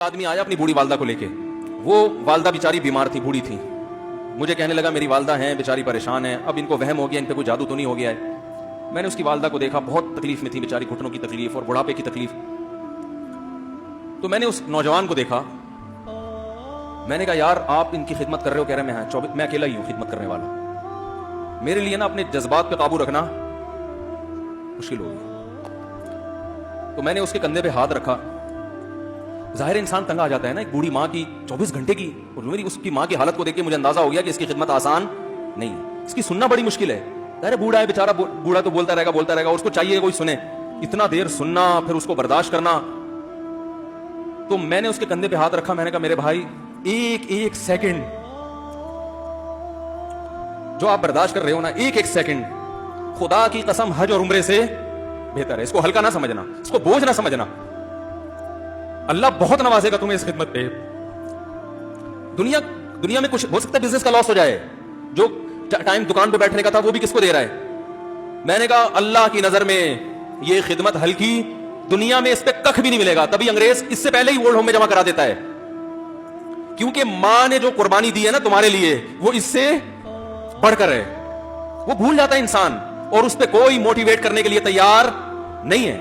آدمی آیا اپنی بوڑھی والدہ کو لے کے. وہ والدہ بیچاری بیمار تھی, بوڑھی تھی. مجھے کہنے لگا میری والدہ ہیں بیچاری پریشان ہیں, اب ان کو وہم ہو گیا, ان پہ کوئی جادو تو نہیں ہو گیا ہے. میں نے اس کی والدہ کو دیکھا, بہت تکلیف میں تھی بیچاری, گھٹنوں کی تکلیف اور بڑھاپے کی تکلیف. تو میں نے اس نوجوان کو دیکھا, میں نے کہا یار آپ ان کی خدمت کر رہے ہو؟ کہہ رہے میں اکیلا ہی ہوں خدمت کرنے والا. میرے لیے نا اپنے جذبات پہ قابو رکھنا مشکل ہو گیا. تو میں نے اس کے کندھے پہ ہاتھ رکھا. ظاہر انسان تنگ آ جاتا ہے نا, ایک بوڑھی ماں کی 24 گھنٹے کی, اور میری اس کی ماں کی حالت کو دیکھ کے مجھے اندازہ ہو گیا کہ اس کی خدمت آسان نہیں ہے, اس کی سننا بڑی مشکل ہے. ظاہر بوڑھا ہے بیچارہ, بوڑھا تو بولتا رہے گا, اس کو چاہیے کوئی سنے. اتنا دیر سننا پھر اس کو برداشت کرنا. تو میں نے اس کے کندھے پہ ہاتھ رکھا, میں نے کہا میرے بھائی ایک سیکنڈ جو آپ برداشت کر رہے ہو نا, ایک سیکنڈ خدا کی قسم حج اور عمرے سے بہتر ہے. اس کو ہلکا نہ سمجھنا, اس کو بوجھ نہ سمجھنا. اللہ بہت نوازے گا تمہیں اس خدمت پہ. دنیا میں کچھ ہو سکتا ہے بزنس کا لاس ہو جائے, جو ٹائم دکان پہ بیٹھنے کا تھا وہ بھی کس کو دے رہا ہے. میں نے کہا اللہ کی نظر میں یہ خدمت ہلکی, دنیا میں اس پہ کخ بھی نہیں ملے گا. تبھی انگریز اس سے پہلے ہی اولڈ ہوم میں جمع کرا دیتا ہے, کیونکہ ماں نے جو قربانی دی ہے نا تمہارے لیے وہ اس سے بڑھ کر ہے. وہ بھول جاتا ہے انسان, اور اس پہ کوئی موٹیویٹ کرنے کے لیے تیار نہیں ہے.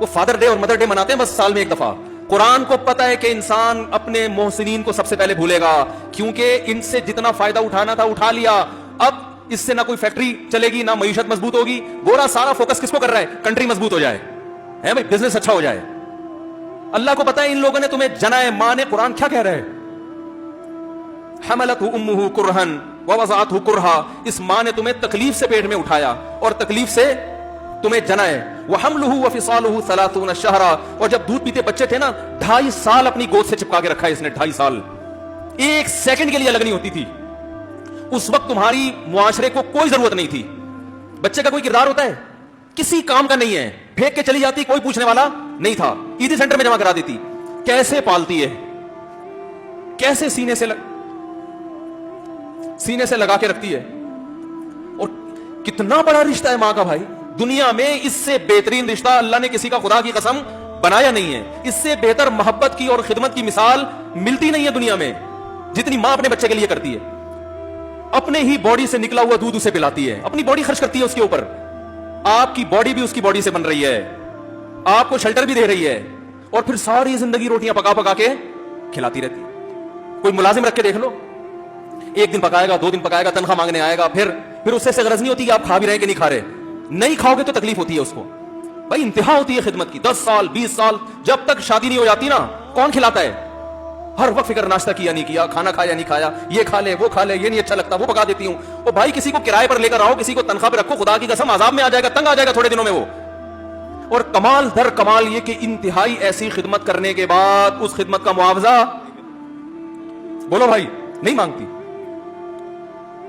وہ فادر ڈے اور مدر ڈے مناتے ہیں بس سال میں ایک دفعہ. قرآن کو پتا ہے کہ انسان اپنے محسنین کو سب سے پہلے بھولے گا, کیونکہ ان سے جتنا فائدہ اٹھانا تھا اٹھا لیا. اب اس سے نہ کوئی فیکٹری چلے گی, نہ معیشت مضبوط ہوگی. گورا سارا فوکس کس کو کر رہا ہے؟ کنٹری مضبوط ہو جائے, ہے بھائی, بزنس اچھا ہو جائے. اللہ کو پتا ہے ان لوگوں نے تمہیں جنا ہے. ماں نے, قرآن کیا کہہ رہا ہے؟ حملتہ امہ کرہن ووضعتہ کرہا. اس ماں نے تمہیں تکلیف سے پیٹ میں اٹھایا اور تکلیف سے تمہیں جنا ہے. وحملہ وفصالہ 30 شہرا. اور جب دودھ پیتے بچے تھے نا, 2.5 سال اپنی گود سے چپکا کے رکھا ہے اس نے. 2.5 سال, ایک سیکنڈ کے لیے الگ نہیں ہوتی تھی. اس وقت تمہاری معاشرے کو کوئی ضرورت نہیں تھی. بچے کا کوئی کردار ہوتا ہے؟ کسی کام کا نہیں ہے. پھینک کے چلی جاتی, کوئی پوچھنے والا نہیں تھا. عیدی سینٹر میں جمع کرا دیتی. کیسے پالتی ہے, کیسے سینے سے لگا کے رکھتی ہے. اور کتنا بڑا رشتہ ہے ماں کا بھائی. دنیا میں اس سے بہترین رشتہ اللہ نے کسی کا خدا کی قسم بنایا نہیں ہے. اس سے بہتر محبت کی اور خدمت کی مثال ملتی نہیں ہے دنیا میں, جتنی ماں اپنے بچے کے لیے کرتی ہے. اپنے ہی باڈی سے نکلا ہوا دودھ اسے پلاتی ہے, اپنی باڈی خرچ کرتی ہے اس کے اوپر. آپ کی باڈی بھی اس کی باڈی سے بن رہی ہے, آپ کو شیلٹر بھی دے رہی ہے, اور پھر ساری زندگی روٹیاں پکا کے کھلاتی رہتی ہے. کوئی ملازم رکھ کے دیکھ لو, 1 دن پکائے گا, 2 دن پکائے گا, تنخواہ مانگنے آئے گا. پھر اس سے غرض نہیں ہوتی کہ آپ کھا بھی رہے کہ نہیں کھا رہے. نہیں کھاؤ گے تو تکلیف ہوتی ہے اس کو. بھائی انتہا ہوتی ہے خدمت کی. 10 سال 20 سال جب تک شادی نہیں ہو جاتی نا, کون کھلاتا ہے؟ ہر وقت فکر, ناشتہ کیا نہیں کیا, کھانا کھایا نہیں کھایا, یہ کھا لے وہ کھا لے, یہ نہیں اچھا لگتا وہ پکا دیتی ہوں. اور بھائی کسی کو کرائے پر لے کر آؤ, کسی کو تنخواہ پہ رکھو, خدا کی قسم عذاب میں آ جائے گا, تنگ آ جائے گا تھوڑے دنوں میں وہ. اور کمال در کمال یہ کہ انتہائی ایسی خدمت کرنے کے بعد اس خدمت کا معاوضہ بولو بھائی نہیں مانگتی.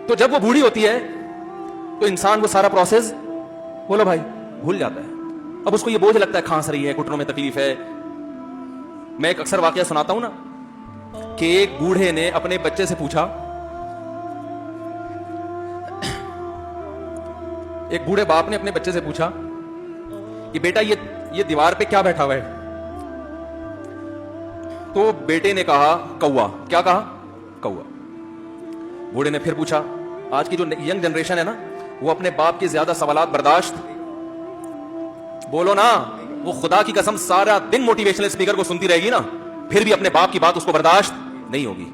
تو جب وہ بوڑھی ہوتی ہے تو انسان وہ سارا پروسیس بولو بھائی بھول جاتا ہے. اب اس کو یہ بوجھ لگتا ہے, کھانس رہی ہے, گھٹنوں میں تکلیف ہے. میں ایک اکثر واقعہ سناتا ہوں نا, کہ ایک بوڑھے نے اپنے بچے سے پوچھا, ایک بوڑھے باپ نے اپنے بچے سے پوچھا کہ بیٹا یہ دیوار پہ کیا بیٹھا ہوا ہے؟ تو بیٹے نے کہا کوا. کیا کہا؟ کوا. بوڑھے نے پھر پوچھا, آج کی جو ینگ جنریشن ہے نا, وہ اپنے باپ کے زیادہ سوالات برداشت بولو نا, وہ خدا کی قسم سارا دن موٹیویشنل اسپیکر کو سنتی رہے گی نا, پھر بھی اپنے باپ کی بات اس کو برداشت نہیں ہوگی.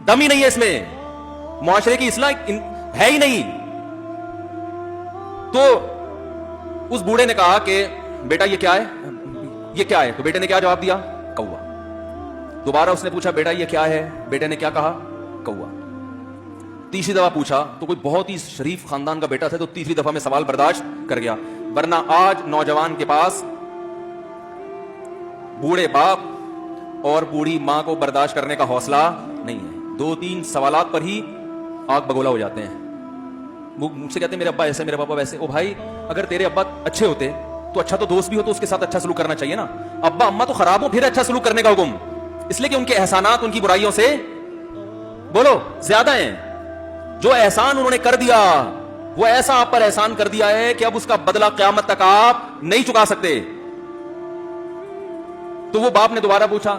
دم ہی نہیں ہے اس میں, معاشرے کی اصلاح ہے ہی نہیں. تو اس بوڑھے نے کہا کہ بیٹا یہ کیا ہے؟ تو بیٹے نے کیا جواب دیا؟ کوا. دوبارہ اس نے پوچھا بیٹا یہ کیا ہے؟ بیٹے نے کیا کہا؟ کوا. تیسری دفعہ پوچھا تو کوئی بہت ہی شریف خاندان کا بیٹا تھا, تو تیسری دفعہ میں سوال برداشت کر گیا. ورنہ آج نوجوان کے پاس بوڑھے باپ اور بوڑھی ماں کو برداشت کرنے کا حوصلہ نہیں ہے. 2-3 سوالات پر ہی آگ بگولا ہو جاتے ہیں. مجھ سے کہتے ہیں میرے ابا ایسے, میرے پاپا ویسے. او بھائی اگر تیرے ابا اچھے ہوتے تو اچھا تو دوست بھی ہو تو اس کے ساتھ اچھا سلوک کرنا چاہیے نا. ابا اما تو خراب ہو پھر اچھا سلوک کرنے کا حکم, اس لیے کہ ان کے احسانات ان کی برائیوں سے بولو زیادہ ہیں. جو احسان انہوں نے کر دیا وہ ایسا آپ پر احسان کر دیا ہے کہ اب اس کا بدلہ قیامت تک آپ نہیں چکا سکتے. تو وہ باپ نے دوبارہ پوچھا